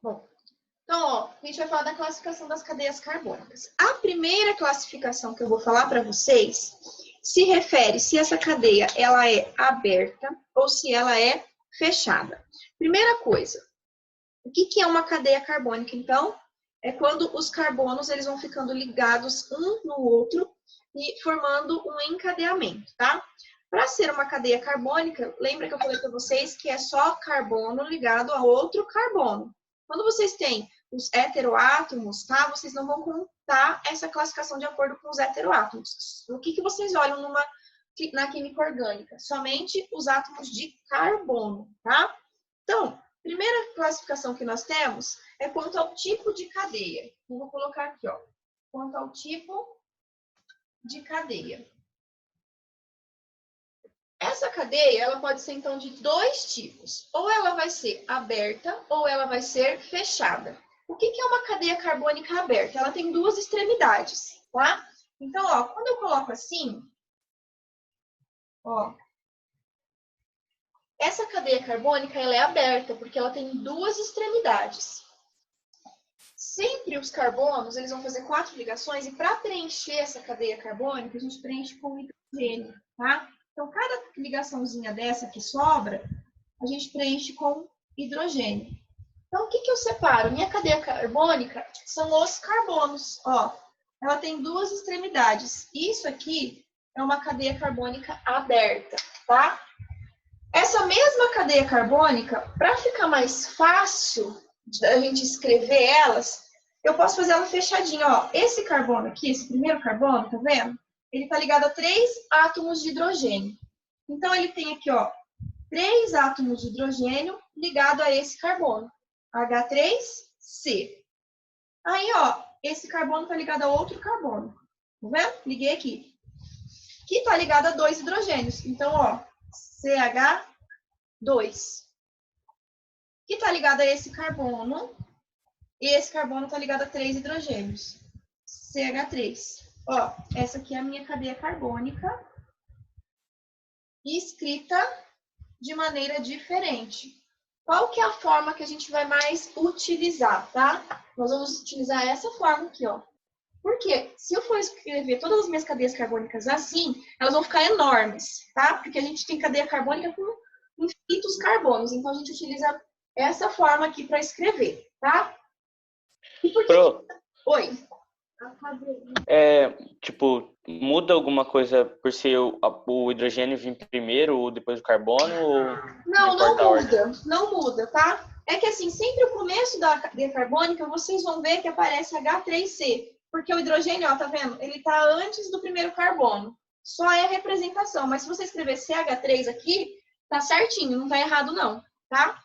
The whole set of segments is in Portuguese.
Bom, então, ó, a gente vai falar da classificação das cadeias carbônicas. A primeira classificação que eu vou falar para vocês se refere se essa cadeia ela é aberta ou se ela é fechada. Primeira coisa, o que é uma cadeia carbônica, então? É quando os carbonos eles vão ficando ligados um no outro e formando um encadeamento, tá? Para ser uma cadeia carbônica, lembra que eu falei para vocês que é só carbono ligado a outro carbono. Quando vocês têm os heteroátomos, tá? Vocês não vão contar essa classificação de acordo com os heteroátomos. O que vocês olham na química orgânica? Somente os átomos de carbono, tá? Então, primeira classificação que nós temos é quanto ao tipo de cadeia. Eu vou colocar aqui, ó. Quanto ao tipo de cadeia. Essa cadeia, ela pode ser, então, de dois tipos. Ou ela vai ser aberta, ou ela vai ser fechada. O que é uma cadeia carbônica aberta? Ela tem duas extremidades, tá? Então, ó, quando eu coloco assim, ó, essa cadeia carbônica, ela é aberta, porque ela tem duas extremidades. Sempre os carbonos, eles vão fazer 4 ligações, e para preencher essa cadeia carbônica, a gente preenche com hidrogênio, tá? Então, cada ligaçãozinha dessa que sobra, a gente preenche com hidrogênio. Então, o que eu separo? Minha cadeia carbônica são os carbonos, ó. Ela tem duas extremidades. Isso aqui é uma cadeia carbônica aberta, tá? Essa mesma cadeia carbônica, para ficar mais fácil da gente escrever elas, eu posso fazer ela fechadinha, ó. Esse carbono aqui, esse primeiro carbono, tá vendo? Ele está ligado a 3 átomos de hidrogênio. Então, ele tem aqui, ó, 3 átomos de hidrogênio ligado a esse carbono, H3C. Aí, ó, esse carbono está ligado a outro carbono, tá vendo? Liguei aqui. Que está ligado a 2 hidrogênios. Então, ó, CH2. Que está ligado a esse carbono. E esse carbono está ligado a 3 hidrogênios. CH3. Ó, essa aqui é a minha cadeia carbônica. Escrita de maneira diferente. Qual que é a forma que a gente vai mais utilizar, tá? Nós vamos utilizar essa forma aqui, ó. Porque se eu for escrever todas as minhas cadeias carbônicas assim, elas vão ficar enormes, tá? Porque a gente tem cadeia carbônica com infinitos carbonos. Então, a gente utiliza essa forma aqui para escrever, tá? E por que... Oi. Tipo, muda alguma coisa por ser o hidrogênio vir primeiro ou depois do carbono? Ou não muda, tá? É que assim, sempre o começo da cadeia carbônica, vocês vão ver que aparece H3C, porque o hidrogênio, ó, tá vendo? Ele tá antes do primeiro carbono. Só é a representação, mas se você escrever CH3 aqui, tá certinho, não tá errado não, tá?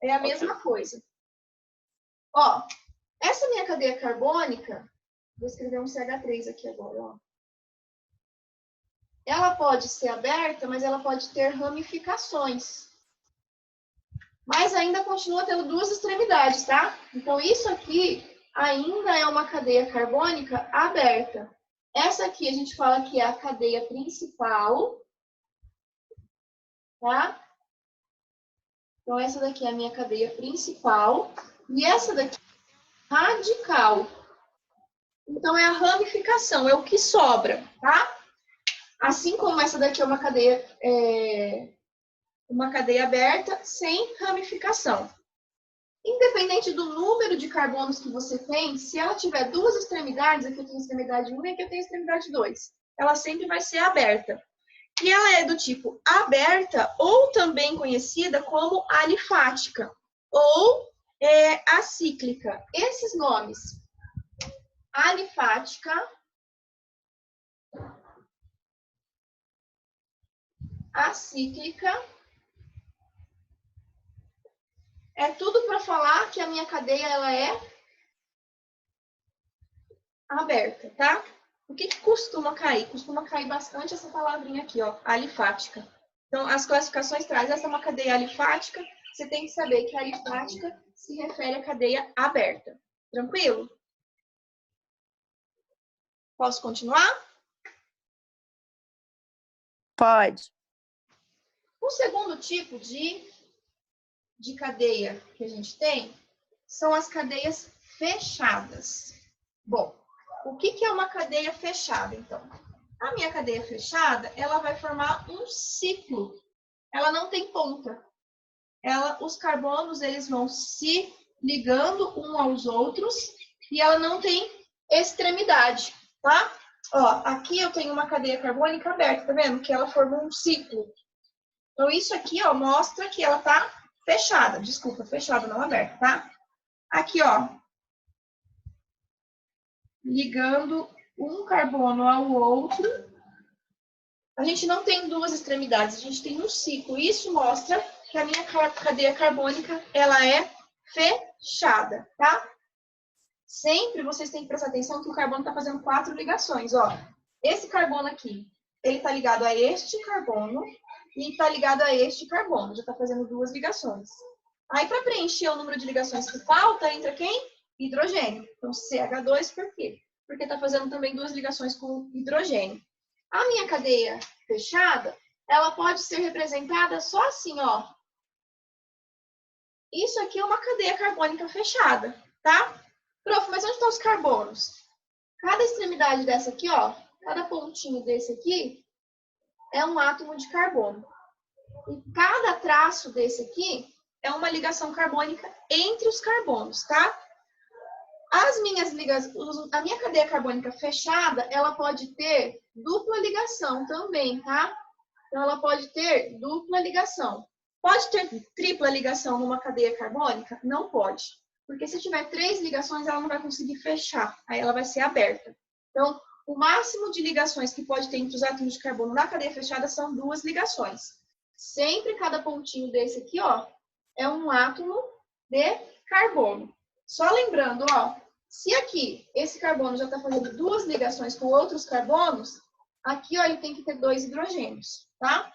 É a mesma coisa. Ó, essa minha cadeia carbônica, vou escrever um CH3 aqui agora, ó. Ela pode ser aberta, mas ela pode ter ramificações. Mas ainda continua tendo duas extremidades, tá? Então, isso aqui ainda é uma cadeia carbônica aberta. Essa aqui a gente fala que é a cadeia principal, tá? Então, essa daqui é a minha cadeia principal. E essa daqui é radical. Então, é a ramificação, é o que sobra, tá? Assim como essa daqui é uma cadeia aberta sem ramificação. Independente do número de carbonos que você tem, se ela tiver duas extremidades, aqui eu tenho extremidade 1 e aqui eu tenho extremidade 2, ela sempre vai ser aberta. E ela é do tipo aberta ou também conhecida como alifática ou acíclica. Esses nomes, alifática, acíclica, é tudo para falar que a minha cadeia ela é aberta, tá? O que costuma cair? Costuma cair bastante essa palavrinha aqui, ó, alifática. Então, as classificações trazem essa é uma cadeia alifática. Você tem que saber que a alifática se refere à cadeia aberta. Tranquilo? Posso continuar? Pode. O segundo tipo de cadeia que a gente tem são as cadeias fechadas. Bom, o que é uma cadeia fechada, então? A minha cadeia fechada, ela vai formar um ciclo. Ela não tem ponta. Os carbonos, eles vão se ligando uns aos outros e ela não tem extremidade, tá? Ó, aqui eu tenho uma cadeia carbônica aberta, tá vendo? Que ela formou um ciclo. Então, isso aqui, ó, mostra que ela tá fechada. Desculpa, fechada, não aberta, tá? Aqui, ó, ligando um carbono ao outro. A gente não tem duas extremidades, a gente tem um ciclo. Isso mostra que a minha cadeia carbônica, ela é fechada, tá? Sempre vocês têm que prestar atenção que o carbono está fazendo 4 ligações, ó. Esse carbono aqui, ele está ligado a este carbono e está ligado a este carbono. Já está fazendo 2 ligações. Aí, para preencher o número de ligações que falta, entra quem? Hidrogênio. Então, CH2, por quê? Porque está fazendo também 2 ligações com hidrogênio. A minha cadeia fechada, ela pode ser representada só assim, ó. Isso aqui é uma cadeia carbônica fechada, tá? Prof, mas onde estão os carbonos? Cada extremidade dessa aqui, ó, cada pontinho desse aqui é um átomo de carbono. E cada traço desse aqui é uma ligação carbônica entre os carbonos, tá? A minha cadeia carbônica fechada, ela pode ter dupla ligação também, tá? Então, ela pode ter dupla ligação. Pode ter tripla ligação numa cadeia carbônica? Não pode. Porque se tiver 3 ligações, ela não vai conseguir fechar. Aí ela vai ser aberta. Então, o máximo de ligações que pode ter entre os átomos de carbono na cadeia fechada são 2 ligações. Sempre cada pontinho desse aqui, ó, é um átomo de carbono. Só lembrando, ó, se aqui esse carbono já está fazendo 2 ligações com outros carbonos, aqui, ó, ele tem que ter 2 hidrogênios, tá?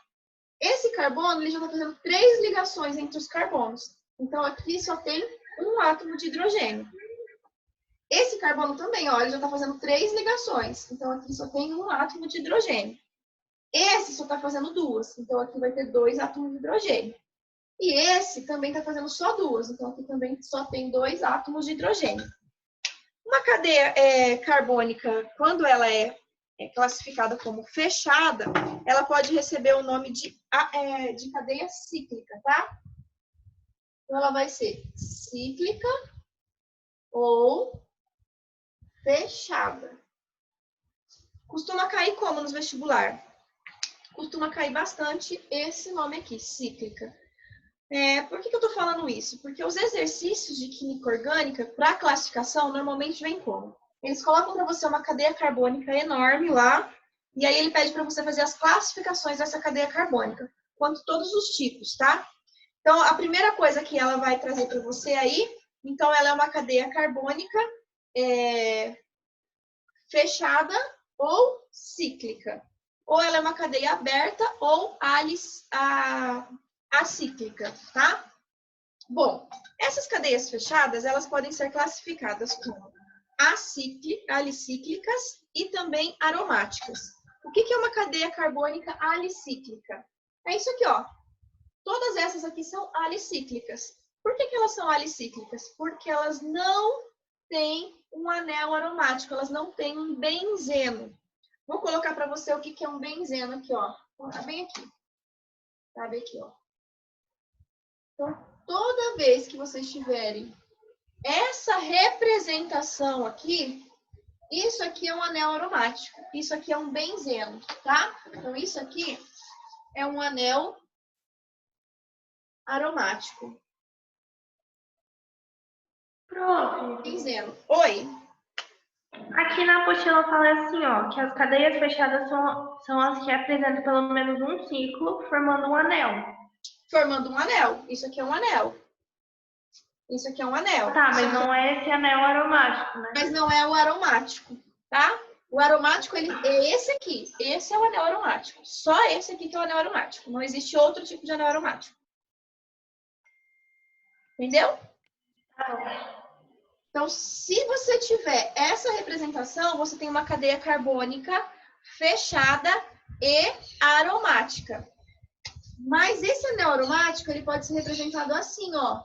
Esse carbono, ele já está fazendo 3 ligações entre os carbonos. Então, aqui só tem um átomo de hidrogênio. Esse carbono também, ó, ele já está fazendo 3 ligações. Então, aqui só tem um átomo de hidrogênio. Esse só está fazendo 2. Então, aqui vai ter 2 átomos de hidrogênio. E esse também está fazendo só 2. Então, aqui também só tem 2 átomos de hidrogênio. Uma cadeia carbônica, quando ela é classificada como fechada, ela pode receber o nome de cadeia cíclica, tá? Então, ela vai ser cíclica ou fechada. Costuma cair como nos vestibular? Costuma cair bastante esse nome aqui, cíclica. Por que eu estou falando isso? Porque os exercícios de química orgânica, para classificação, normalmente vem como? Eles colocam para você uma cadeia carbônica enorme lá, e aí ele pede para você fazer as classificações dessa cadeia carbônica, quanto todos os tipos, tá? Então, a primeira coisa que ela vai trazer para você aí, então ela é uma cadeia carbônica fechada ou cíclica. Ou ela é uma cadeia aberta ou acíclica, tá? Bom, essas cadeias fechadas, elas podem ser classificadas como alicíclicas e também aromáticas. O que é uma cadeia carbônica alicíclica? É isso aqui, ó. Todas essas aqui são alicíclicas. Por que elas são alicíclicas? Porque elas não têm um anel aromático, elas não têm um benzeno. Vou colocar para você o que é um benzeno aqui, ó. Tá bem aqui. Tá bem aqui, ó. Então, toda vez que vocês tiverem essa representação aqui, isso aqui é um anel aromático. Isso aqui é um benzeno, tá? Então, isso aqui é um anel aromático. Prof. Benzeno. Oi. Aqui na apostila fala assim, ó, que as cadeias fechadas são as que apresentam pelo menos um ciclo, formando um anel. Formando um anel. Isso aqui é um anel. Isso aqui é um anel. Tá, mas não é esse anel aromático, né? Mas não é o aromático, tá? O aromático, ele é esse aqui. Esse é o anel aromático. Só esse aqui que é o anel aromático. Não existe outro tipo de anel aromático. Entendeu? Então, se você tiver essa representação, você tem uma cadeia carbônica fechada e aromática. Mas esse anel aromático, ele pode ser representado assim, ó.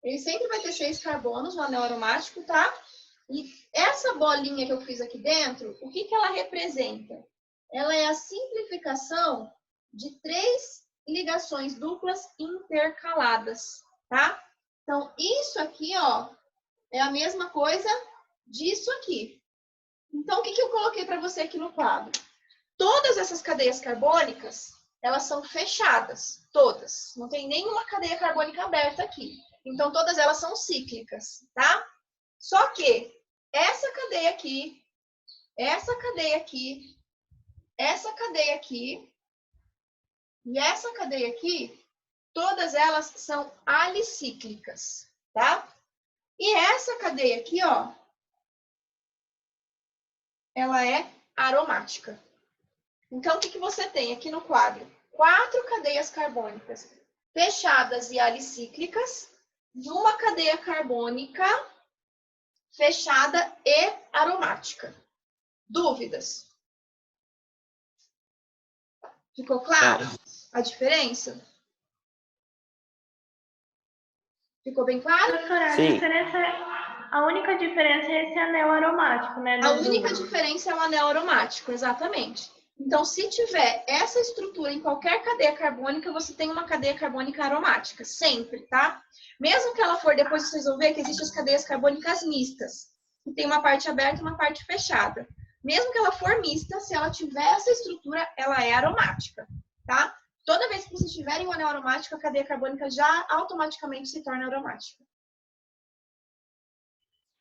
Ele sempre vai ter 6 carbonos no anel aromático, tá? E essa bolinha que eu fiz aqui dentro, o que ela representa? Ela é a simplificação de 3 ligações duplas intercaladas, tá? Então, isso aqui, ó, é a mesma coisa disso aqui. Então, o que eu coloquei para você aqui no quadro? Todas essas cadeias carbônicas, elas são fechadas, todas. Não tem nenhuma cadeia carbônica aberta aqui. Então, todas elas são cíclicas, tá? Só que essa cadeia aqui, essa cadeia aqui, essa cadeia aqui e essa cadeia aqui, todas elas são alicíclicas, tá? E essa cadeia aqui, ó, ela é aromática. Então, o que você tem aqui no quadro? 4 cadeias carbônicas fechadas e alicíclicas e uma cadeia carbônica fechada e aromática. Dúvidas? Ficou claro a diferença? Ficou bem claro? Doutora, Sim. a única diferença é esse anel aromático, né? A única diferença é o anel aromático, exatamente. Então, se tiver essa estrutura em qualquer cadeia carbônica, você tem uma cadeia carbônica aromática, sempre, tá? Mesmo que ela for, depois vocês vão ver que existem as cadeias carbônicas mistas, que tem uma parte aberta e uma parte fechada. Mesmo que ela for mista, se ela tiver essa estrutura, ela é aromática, tá? Toda vez que vocês tiverem um anel aromático, a cadeia carbônica já automaticamente se torna aromática.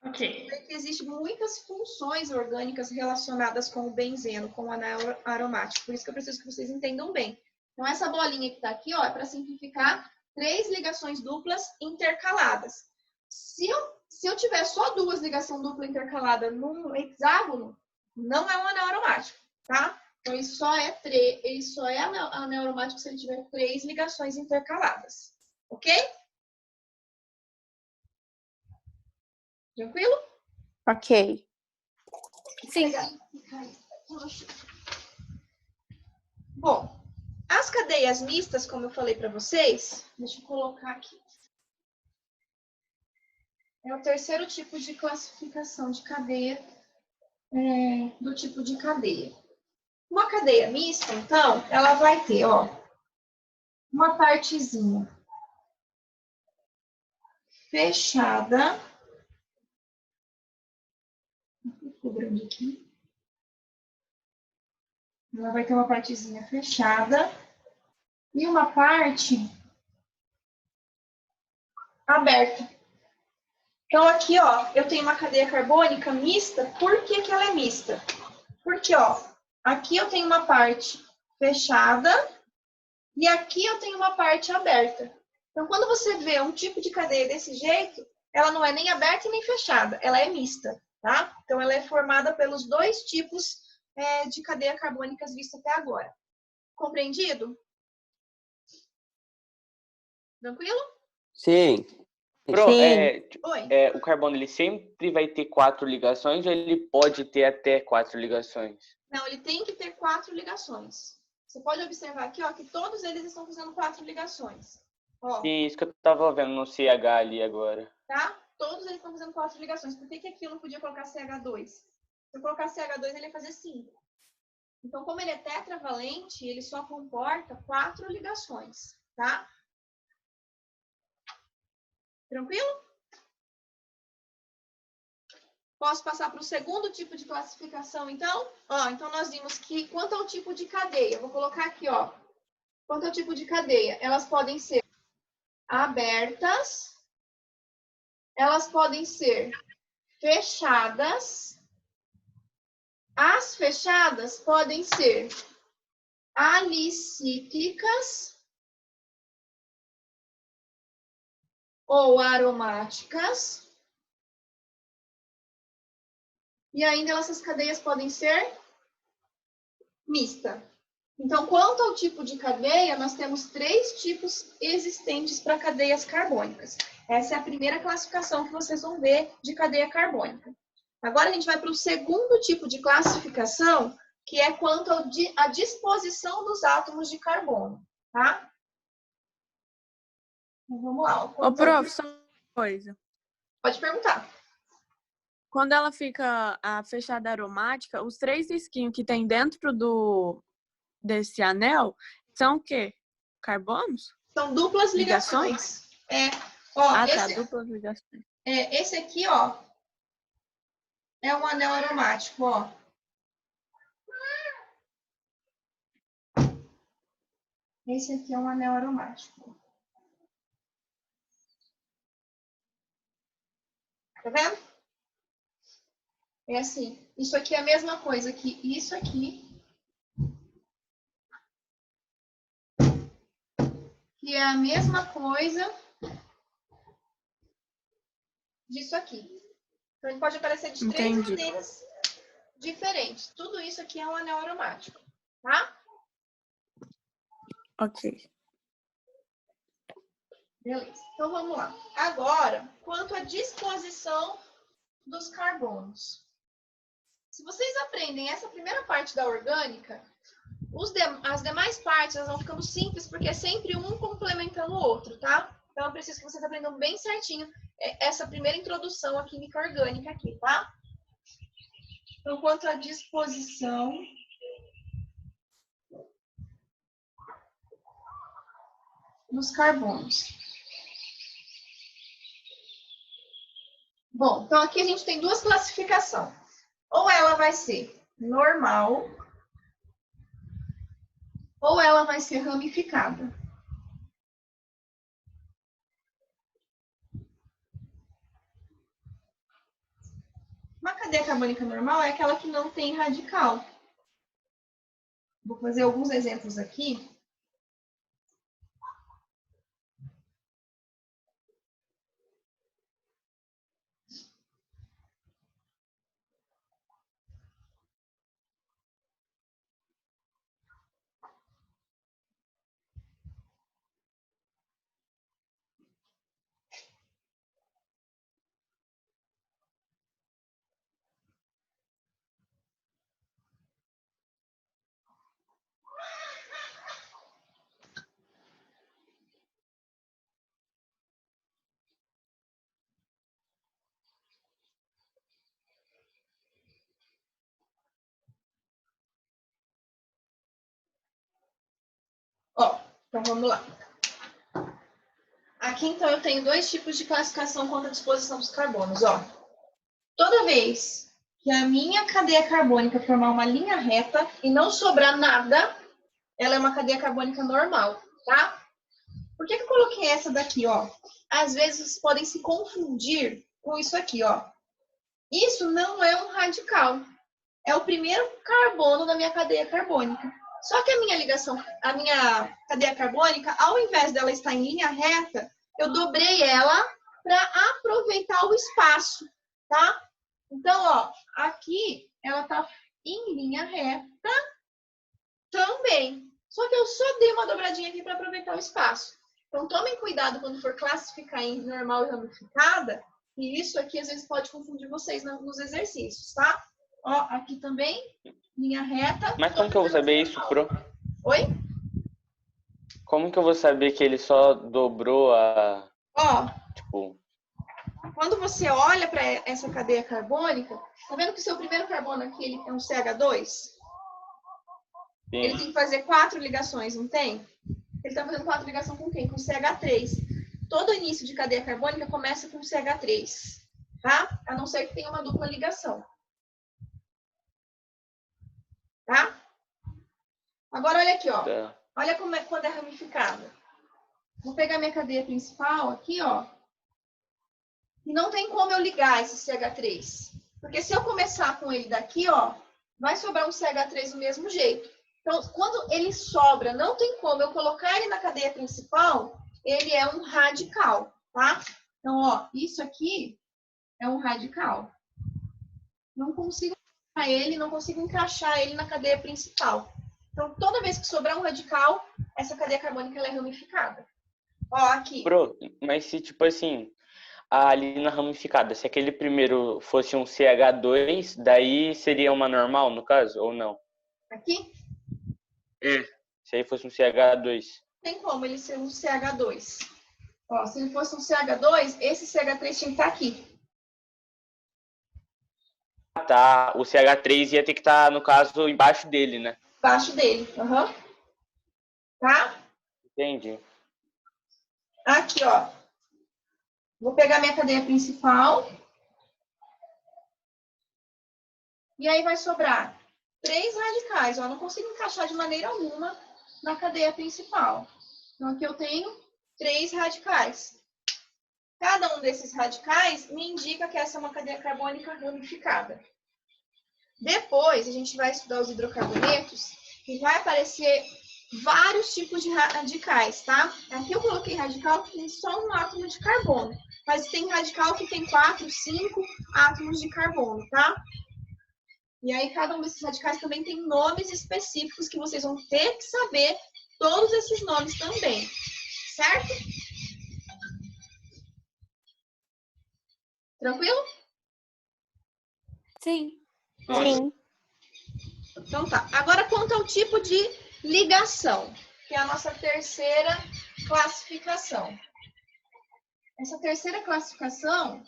Ok. Porque existem muitas funções orgânicas relacionadas com o benzeno, com o anel aromático. Por isso que eu preciso que vocês entendam bem. Então, essa bolinha que está aqui, ó, é para simplificar 3 ligações duplas intercaladas. Se eu tiver só 2 ligações duplas intercaladas num hexágono, não é um anel aromático, tá? Então, ele só é anel aromático se ele tiver 3 ligações intercaladas. Ok? Tranquilo? Ok. Sim. Bom, as cadeias mistas, como eu falei para vocês, deixa eu colocar aqui. É o terceiro tipo de classificação de cadeia, do tipo de cadeia. Uma cadeia mista, então, ela vai ter, ó, uma partezinha fechada. Ficou grande aqui. Ela vai ter uma partezinha fechada e uma parte aberta. Então, aqui, ó, eu tenho uma cadeia carbônica mista. Por que ela é mista? Porque, ó, aqui eu tenho uma parte fechada e aqui eu tenho uma parte aberta. Então, quando você vê um tipo de cadeia desse jeito, ela não é nem aberta e nem fechada, ela é mista, tá? Então, ela é formada pelos 2 tipos de cadeia carbônicas vistos até agora. Compreendido? Tranquilo? Sim. Sim. O carbono ele sempre vai ter 4 ligações ou ele pode ter até 4 ligações? Não, ele tem que ter 4 ligações. Você pode observar aqui, ó, que todos eles estão fazendo 4 ligações. Ó, Sim, isso que eu estava vendo no CH ali agora. tá? Todos eles estão fazendo 4 ligações. Por que aqui eu não podia colocar CH2? Se eu colocar CH2, ele ia fazer 5. Então, como ele é tetravalente, ele só comporta 4 ligações, tá? Tranquilo? Posso passar para o segundo tipo de classificação, então? Ó, então nós vimos que quanto ao tipo de cadeia, vou colocar aqui, ó. Quanto ao tipo de cadeia, elas podem ser abertas, elas podem ser fechadas. As fechadas podem ser alicíclicas ou aromáticas. E ainda essas cadeias podem ser mista. Então, quanto ao tipo de cadeia, nós temos 3 tipos existentes para cadeias carbônicas. Essa é a primeira classificação que vocês vão ver de cadeia carbônica. Agora, a gente vai para o segundo tipo de classificação, que é quanto à disposição dos átomos de carbono, tá? Então, vamos lá. Ô, professor, Coisa. Pode perguntar. Quando ela fica a fechada aromática, os 3 risquinhos que tem dentro desse anel são o quê? Carbonos? São duplas ligações. Duplas ligações. Esse aqui, ó, é um anel aromático, ó. Esse aqui é um anel aromático. Tá vendo? É assim. Isso aqui é a mesma coisa que isso aqui. Que é a mesma coisa disso aqui. Então, ele pode aparecer de 3 maneiras diferentes. Tudo isso aqui é um anel aromático, tá? Ok. Beleza. Então, vamos lá. Agora, quanto à disposição dos carbonos. Se vocês aprendem essa primeira parte da orgânica, as demais partes elas vão ficando simples, porque é sempre um complementando o outro, tá? Então, eu preciso que vocês aprendam bem certinho essa primeira introdução à química orgânica aqui, tá? Então, quanto à disposição dos carbonos. Bom, então aqui a gente tem 2 classificações. Ou ela vai ser normal, ou ela vai ser ramificada. Uma cadeia carbônica normal é aquela que não tem radical. Vou fazer alguns exemplos aqui. Ó, então vamos lá. Aqui, então, eu tenho 2 tipos de classificação quanto à disposição dos carbonos, ó. Toda vez que a minha cadeia carbônica formar uma linha reta e não sobrar nada, ela é uma cadeia carbônica normal, tá? Por que eu coloquei essa daqui, ó? Às vezes vocês podem se confundir com isso aqui, ó. Isso não é um radical. É o primeiro carbono da minha cadeia carbônica. Só que a minha cadeia carbônica, ao invés dela estar em linha reta, eu dobrei ela para aproveitar o espaço, tá? Então, ó, aqui ela tá em linha reta também. Só que eu só dei uma dobradinha aqui para aproveitar o espaço. Então, tomem cuidado quando for classificar em normal e ramificada, e isso aqui às vezes pode confundir vocês nos exercícios, tá? Ó, aqui também, linha reta. Mas como que eu vou saber isso, Pro? Oi? Como que eu vou saber que ele só dobrou a... Ó, tipo... quando você olha para essa cadeia carbônica, tá vendo que o seu primeiro carbono aqui ele é um CH2? Sim. Ele tem que fazer 4 ligações, não tem? Ele está fazendo 4 ligações com quem? Com CH3. Todo início de cadeia carbônica começa com CH3, tá? A não ser que tenha uma dupla ligação. Tá? Agora, olha aqui, ó. Tá. Olha como quando é ramificada. Vou pegar minha cadeia principal aqui, ó. E não tem como eu ligar esse CH3. Porque se eu começar com ele daqui, ó, vai sobrar um CH3 do mesmo jeito. Então, quando ele sobra, não tem como eu colocar ele na cadeia principal, ele é um radical, tá? Então, ó, isso aqui é um radical. Não consigo encaixar ele na cadeia principal. Então, toda vez que sobrar um radical, essa cadeia carbônica ela é ramificada. Ó, aqui. Pro, mas se, tipo assim, ali na ramificada, se aquele primeiro fosse um CH2, daí seria uma normal, no caso, ou não? Aqui? Se aí fosse um CH2. Tem como ele ser um CH2. Ó, se ele fosse um CH2, esse CH3 tinha que estar aqui. Tá, o CH3 ia ter que estar, no caso, embaixo dele, né? Embaixo dele. Aham. Tá? Entendi. Aqui, ó. Vou pegar minha cadeia principal. E aí vai sobrar 3 radicais. Ó, não consigo encaixar de maneira alguma na cadeia principal. Então, aqui eu tenho 3 radicais. Cada um desses radicais me indica que essa é uma cadeia carbônica ramificada. Depois, a gente vai estudar os hidrocarbonetos e vai aparecer vários tipos de radicais, tá? Aqui eu coloquei radical que tem só um átomo de carbono, mas tem radical que tem 4, 5 átomos de carbono, tá? E aí, cada um desses radicais também tem nomes específicos que vocês vão ter que saber todos esses nomes também, certo? Tranquilo? Sim. Sim. Então tá. Agora, quanto ao tipo de ligação, que é a nossa terceira classificação. Essa terceira classificação,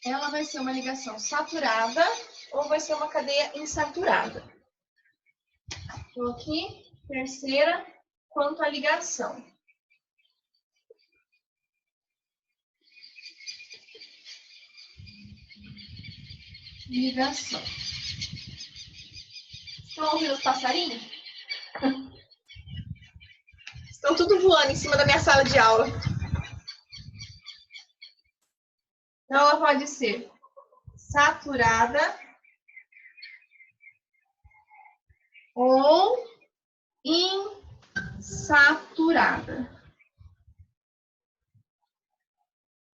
ela vai ser uma ligação saturada ou vai ser uma cadeia insaturada. Então, aqui, terceira, quanto à ligação. Ligação. Estão ouvindo os passarinhos? Estão tudo voando em cima da minha sala de aula. Então, ela pode ser saturada ou insaturada.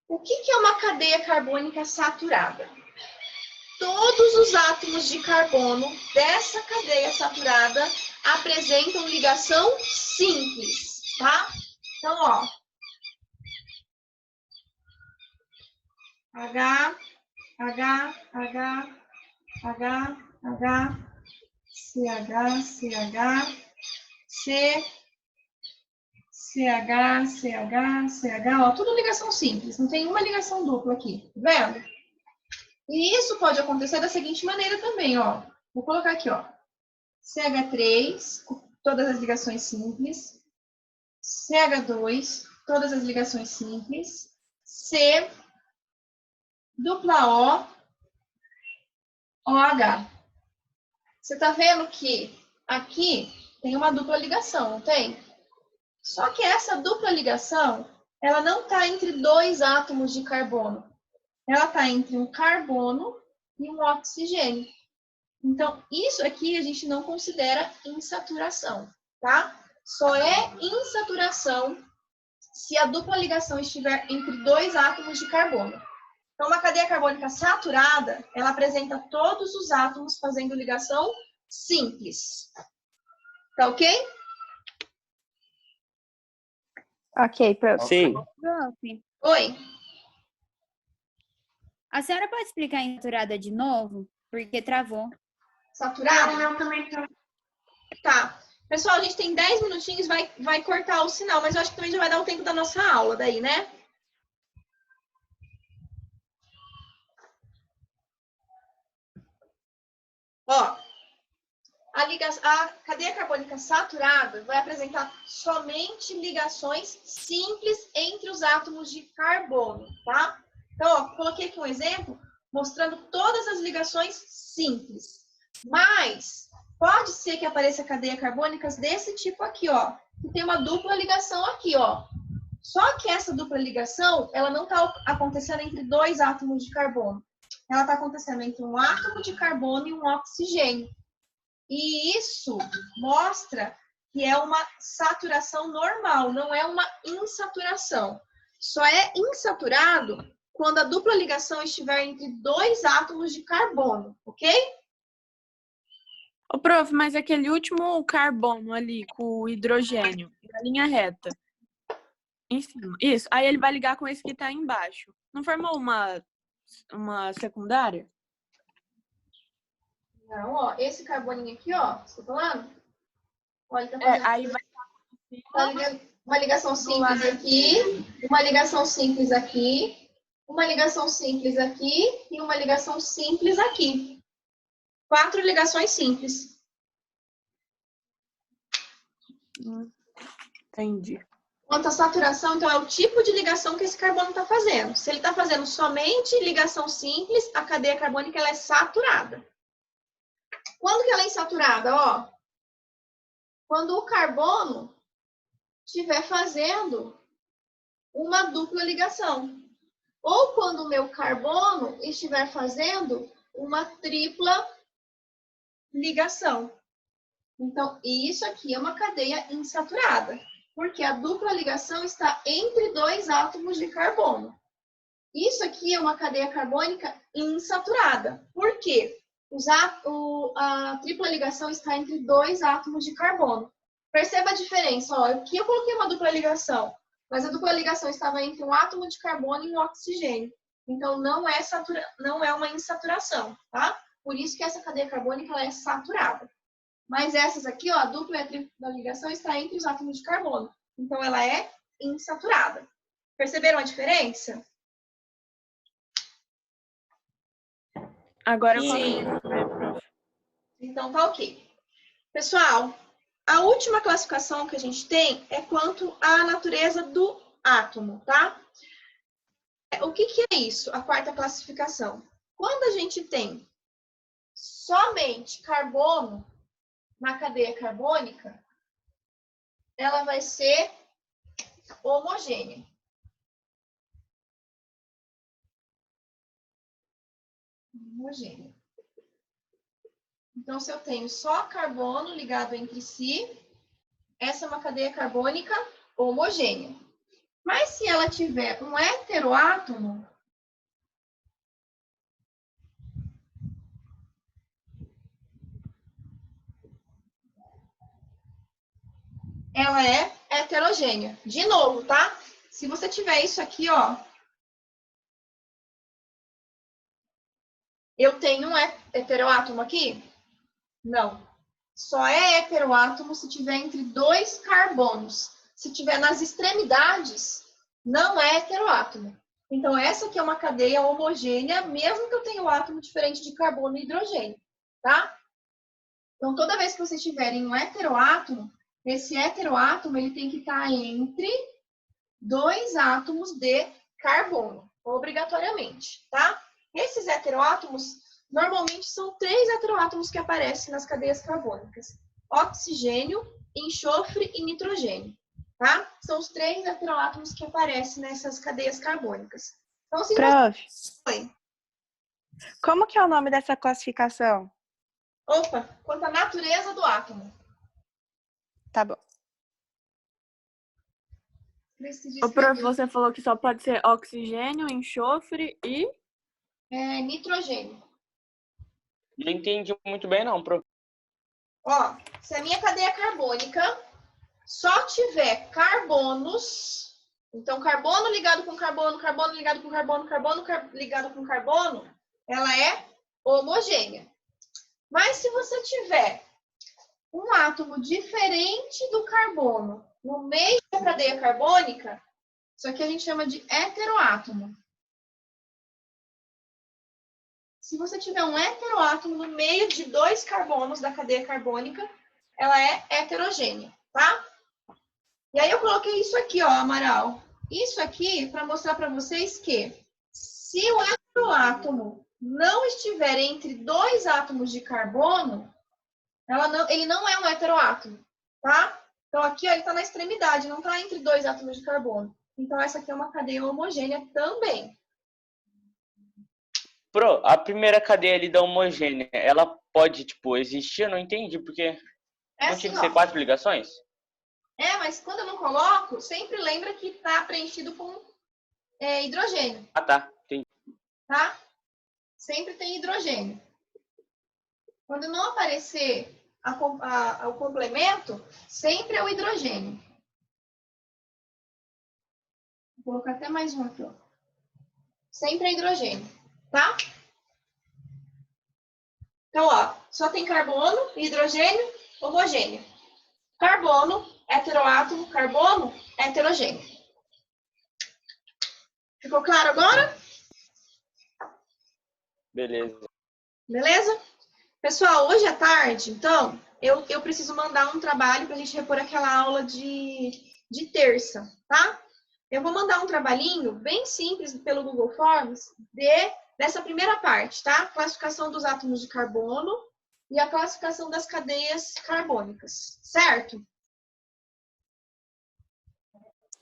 O que é uma cadeia carbônica saturada? Todos os átomos de carbono dessa cadeia saturada apresentam ligação simples, tá? Então, ó. H, H, H, H, H, CH, CH, C, CH, CH, CH, ó, tudo ligação simples, não tem uma ligação dupla aqui, tá vendo? E isso pode acontecer da seguinte maneira também, ó. Vou colocar aqui, ó. CH3, todas as ligações simples. CH2, todas as ligações simples. C, dupla O, OH. Você tá vendo que aqui tem uma dupla ligação, não tem? Só que essa dupla ligação, ela não está entre dois átomos de carbono. Ela está entre um carbono e um oxigênio. Então, isso aqui a gente não considera insaturação, tá? Só é insaturação se a dupla ligação estiver entre dois átomos de carbono. Então, uma cadeia carbônica saturada, ela apresenta todos os átomos fazendo ligação simples. Tá ok? Ok, prof. Sim. Prof, Oi. a senhora pode explicar a insaturada de novo? Porque travou. Saturada? O meu também tá. Tá. Pessoal, a gente tem 10 minutinhos, vai cortar o sinal, mas eu acho que também já vai dar o tempo da nossa aula daí, né? Ó, a cadeia carbônica saturada vai apresentar somente ligações simples entre os átomos de carbono, tá? Então, ó, coloquei aqui um exemplo mostrando todas as ligações simples. Mas pode ser que apareça cadeia carbônicas desse tipo aqui, ó, que tem uma dupla ligação aqui, ó. Só que essa dupla ligação, ela não está acontecendo entre dois átomos de carbono. Ela está acontecendo entre um átomo de carbono e um oxigênio. E isso mostra que é uma saturação normal, não é uma insaturação. Só é insaturado quando a dupla ligação estiver entre dois átomos de carbono, ok? Ô, prof, mas aquele último carbono ali com o hidrogênio, na linha reta, em cima, isso, aí ele vai ligar com esse que tá embaixo. Não formou uma secundária? Não, ó, esse carboninho aqui, ó, você tá falando? Olha, tá fazendo... Aí vai Tá ligando? Uma ligação simples aqui, uma ligação simples aqui, uma ligação simples aqui e uma ligação simples aqui. 4 ligações simples. Entendi. Quanto à saturação, então, é o tipo de ligação que esse carbono está fazendo. Se ele está fazendo somente ligação simples, a cadeia carbônica ela é saturada. Quando que ela é insaturada? Ó, quando o carbono estiver fazendo uma dupla ligação. Ou quando o meu carbono estiver fazendo uma tripla ligação. Então, isso aqui é uma cadeia insaturada, porque a dupla ligação está entre 2 átomos de carbono. Isso aqui é uma cadeia carbônica insaturada. Por quê? A tripla ligação está entre 2 átomos de carbono. Perceba a diferença. Ó, aqui eu coloquei uma dupla ligação, mas a dupla ligação estava entre um átomo de carbono e um oxigênio. Então, não é uma insaturação, tá? Por isso que essa cadeia carbônica ela é saturada. Mas essas aqui, ó, a dupla e a tripla ligação está entre os átomos de carbono. Então, ela é insaturada. Perceberam a diferença? Agora eu Sim. consigo ver, prof. Então, tá ok. Pessoal, a última classificação que a gente tem é quanto à natureza do átomo, tá? O que é isso, a quarta classificação? Quando a gente tem somente carbono na cadeia carbônica, ela vai ser homogênea. Homogênea. Então, se eu tenho só carbono ligado entre si, essa é uma cadeia carbônica homogênea. Mas se ela tiver um heteroátomo, ela é heterogênea. De novo, tá? Se você tiver isso aqui, ó, eu tenho um heteroátomo aqui? Não. Só é heteroátomo se tiver entre 2 carbonos. Se tiver nas extremidades, não é heteroátomo. Então, essa aqui é uma cadeia homogênea, mesmo que eu tenha um átomo diferente de carbono e hidrogênio, tá? Então, toda vez que vocês tiverem um heteroátomo, esse heteroátomo ele tem que estar entre 2 átomos de carbono, obrigatoriamente, tá? Esses heteroátomos, normalmente são 3 heteroátomos que aparecem nas cadeias carbônicas. Oxigênio, enxofre e nitrogênio, tá? São os 3 heteroátomos que aparecem nessas cadeias carbônicas. Então, se Prof, Oi. como que é o nome dessa classificação? Opa, quanto à natureza do átomo. Tá bom. Ô, prof, você falou que só pode ser oxigênio, enxofre e... Nitrogênio. Não entendi muito bem, não, prof. Ó, se a minha cadeia carbônica só tiver carbonos, então carbono ligado com carbono, carbono ligado com carbono, carbono ligado com carbono, ela é homogênea. Mas se você tiver um átomo diferente do carbono no meio da cadeia carbônica, isso aqui a gente chama de heteroátomo. Se você tiver um heteroátomo no meio de 2 carbonos da cadeia carbônica, ela é heterogênea, tá? E aí eu coloquei isso aqui, ó, Amaral. Isso aqui para mostrar para vocês que se o heteroátomo não estiver entre 2 átomos de carbono, ele não é um heteroátomo, tá? Então aqui ó, ele está na extremidade, não está entre 2 átomos de carbono. Então essa aqui é uma cadeia homogênea também. Pro, a primeira cadeia ali da homogênea, ela pode, tipo, existir? Eu não entendi, porque não Assim, tinha que ser 4 ligações? Mas quando eu não coloco, sempre lembra que está preenchido com hidrogênio. Ah, tá. Entendi. Tá? Sempre tem hidrogênio. Quando não aparecer o complemento, sempre é o hidrogênio. Vou colocar até mais um aqui, ó. Sempre é hidrogênio, tá? Então, ó, só tem carbono, hidrogênio, homogêneo. Carbono heteroátomo, carbono, heterogêneo. Ficou claro agora? Beleza. Beleza? Pessoal, hoje à tarde, então, eu preciso mandar um trabalho para a gente repor aquela aula de terça, tá? Eu vou mandar um trabalhinho bem simples pelo Google Forms dessa primeira parte, tá? Classificação dos átomos de carbono e a classificação das cadeias carbônicas, certo?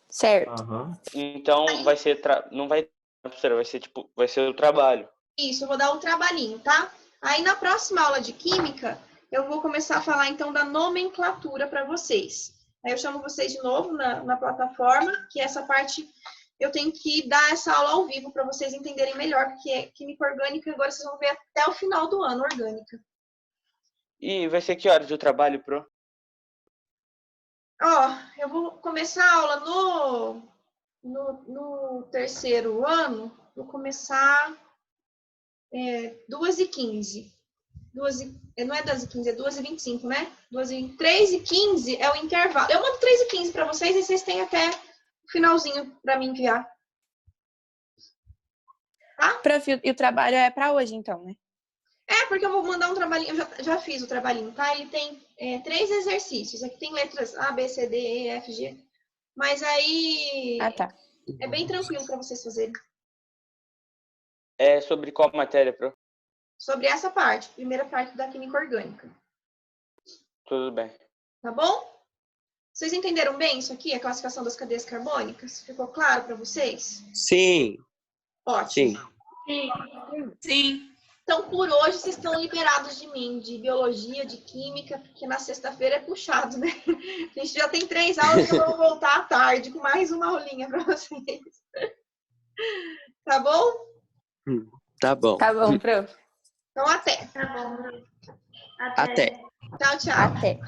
Certo. Então vai ser não vai, professora, vai ser tipo, vai ser o trabalho. Isso, eu vou dar um trabalhinho, tá? Aí na próxima aula de química, eu vou começar a falar então da nomenclatura para vocês. Aí eu chamo vocês de novo na plataforma, que essa parte eu tenho que dar essa aula ao vivo para vocês entenderem melhor, porque é química orgânica, agora vocês vão ver até o final do ano, orgânica. E vai ser que horas o trabalho, pro? Ó, eu vou começar a aula no terceiro ano, vou começar 2h15. Não é 2h15, é 2h25, né? 3h15 é o intervalo. Eu mando 3h15 para vocês e vocês têm até o finalzinho para me enviar. Tá? Prof, e o trabalho é para hoje, então, né? Porque eu vou mandar um trabalhinho, eu já fiz o trabalhinho, tá? Ele tem 3 exercícios. Aqui tem letras A, B, C, D, E, F, G. Mas aí Ah, tá. é bem tranquilo para vocês fazerem. É sobre qual matéria, pro? Sobre essa parte, primeira parte da química orgânica. Tudo bem. Tá bom? Vocês entenderam bem isso aqui, a classificação das cadeias carbônicas? Ficou claro para vocês? Sim, Ótimo. sim. Sim. Então, por hoje, vocês estão liberados de mim, de biologia, de química, porque na sexta-feira é puxado, né? A gente já tem 3 aulas que vão voltar à tarde, com mais uma aulinha para vocês. Tá bom? Tá bom. Tá bom, prof. Então, até. Tá bom. Até. Tchau, tchau. Até.